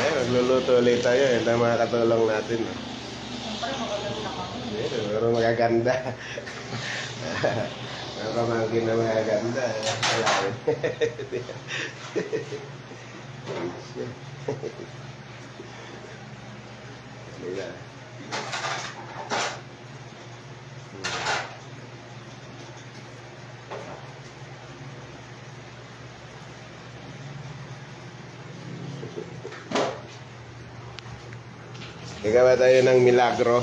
Magluluto ulit tayo. Ito ang mga katulong natin. Siyempre, magaganda kami. Pero magaganda. Ang pamangkin na magaganda. Wala rin. Diba? Gagawa tayo ng milagro.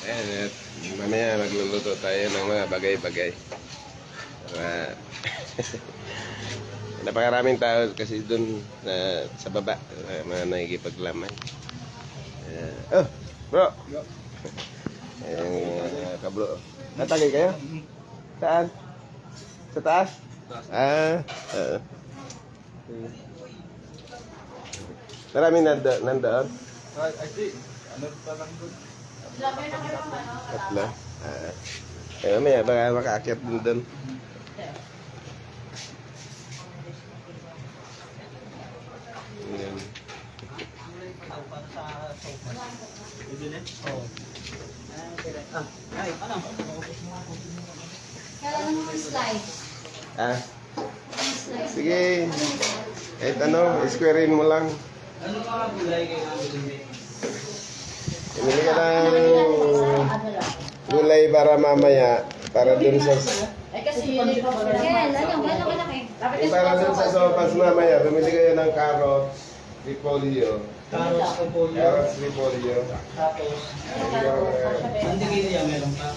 Ayan, at mamaya magluluto tayo ng mga bagay-bagay. Napakaraming tao kasi dun sa baba, mga nakikipaglamay. Oh, bro! Ayan, kabro. Tatagay kayo? Saan? Sa taas? Maraming nandoon? I think, ano pa lang doon? Labi na kayo ng ano? Tatlo? Mamaya baka makaakyat din doon. Ayan. Kailangan mo slice. Slice. Sige. Kahit ano, squarein mo lang. Ano pa ang gulay kayo namin? Pumili ka ng gulay para mamaya, para dun sa... Eh kasi yun yung kailan kalaki. Para dun sa sopas mamaya, pumili kayo ng carrot, repolyo. Carrots, repolyo. Carrots, repolyo. Tapos, hindi ganyan meron pa.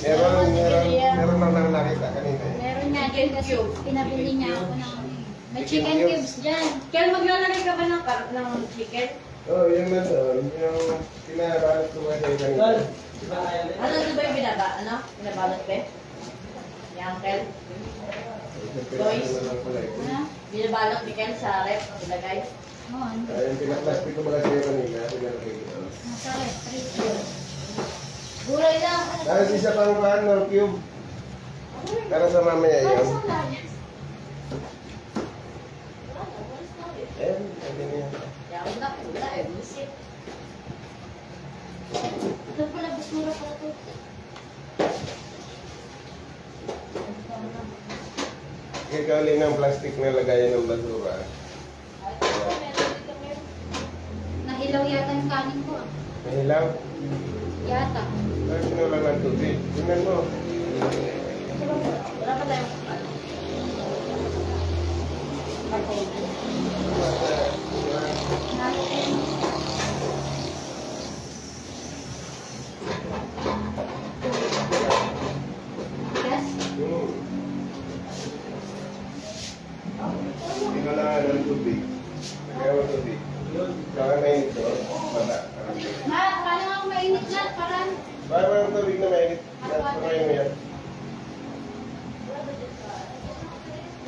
Meron lang nakita kanina eh. Meron nga dyan kasi pinabili niya ako ng may chicken cubes dyan. Kaya maglalagay ka ba ng chicken? Oh, yung nandun, yung pinabalot ko kasi kanina. Ano ito ba yung binabalot ba? Yung uncle? Boys? Ano? Binabalot ni Ken sa rep, ilagay? Oo, ano? Yung pinaplastic ko ba kasi kanina, pinalagay ko. Nasa rep, 3 Gulay lang. Tapos isa pang pan, cube. Para sa mamaya yun. Sabi niya. Wala eh, busit. Ito pala, basura pala ito. Ikaw ng plastic na lagayan ng basura. Nahilaw yata yung kanin ko. Mahilaw. Yata. Tapos sinulang ng tubig. Tingnan mo. Wala pa tayong ano. Yes? Sinulang ng tubig. Kaya mo tubig. Kaya mainit to. Mata. Paano nga mainit lang? Parang... Para walang tubig na mainit. Kumain mo yan.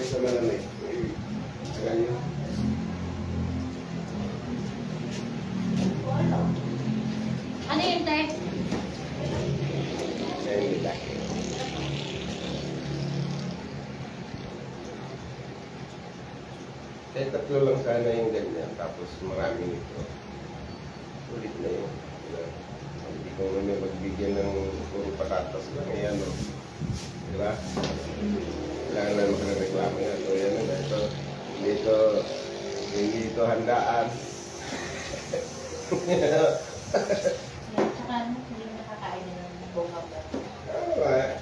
Isa malamig. Tagal yun. Ano yun, Te? Ayan nila. Eh, tatlo lang sana yung ganyan. Tapos maraming ito. Ulit na yun. Hindi ko naman magbigyan ng puro patatas lang. Ayan o. Diba? Kailangan na makareklamo yan. O yan na. Hindi ito handaan. Tsaka ano, hindi mo nakakain na ng bunga ba? Ano ba?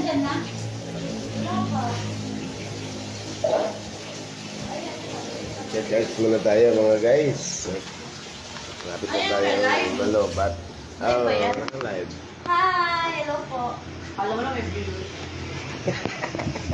dyan na? Check muna tayo mga guys. Lapit na Ayan, tayo may live. ng balobat. Live ba yan? Live. Hi! Hello po. Alam mo na may view.